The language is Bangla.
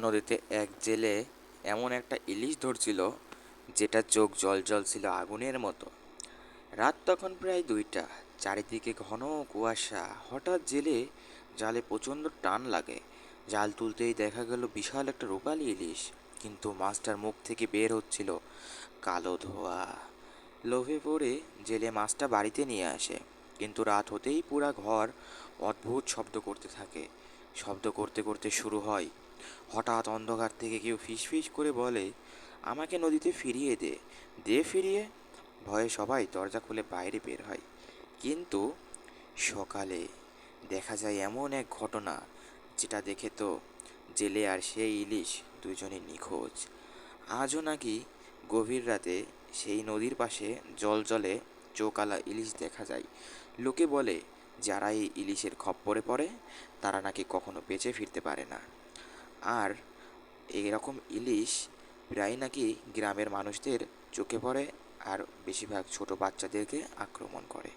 নদীতে এক জেলে এমন একটা ইলিশ ধরছিল যেটা চোখ জল ছিল আগুনের মতো। রাত তখন প্রায় 2টা, চারিদিকে ঘন কুয়াশা। হঠাৎ জালে প্রচণ্ড টান লাগে। জাল তুলতেই দেখা গেল বিশাল একটা রূপালী ইলিশ, কিন্তু মাছটার মুখ থেকে বের হচ্ছিল কালো ধোঁয়া। লোভে পড়ে জেলে মাছটা বাড়িতে নিয়ে আসে, কিন্তু রাত হতেই পুরা ঘর অদ্ভুত শব্দ করতে থাকে। শব্দ করতে করতে শুরু হয়। হঠাৎ অন্ধকার থেকে কেউ ফিসফিস করে বলে, আমাকে নদীতে ফিরিয়ে দে, দে ফিরিয়ে। ভয়ে সবাই দরজা খুলে বাইরে বের হয়। কিন্তু সকালে দেখা যায় এমন এক ঘটনা, যেটা দেখে তো জেলে আর সেই ইলিশ দুজনে নিখোঁজ। আজও নাকি গভীর রাতে সেই নদীর পাশে জলে চোকালা ইলিশ দেখা যায়। লোকে বলে, যারা এই ইলিশের খপ্পরে পড়ে তারা নাকি কখনো বেঁচে ফিরতে পারে না। আর এরকম ইলিশ প্রায় নাকি গ্রামের মানুষদের চোখে পড়ে, আর বেশিরভাগ ছোট বাচ্চাদেরকে আক্রমণ করে।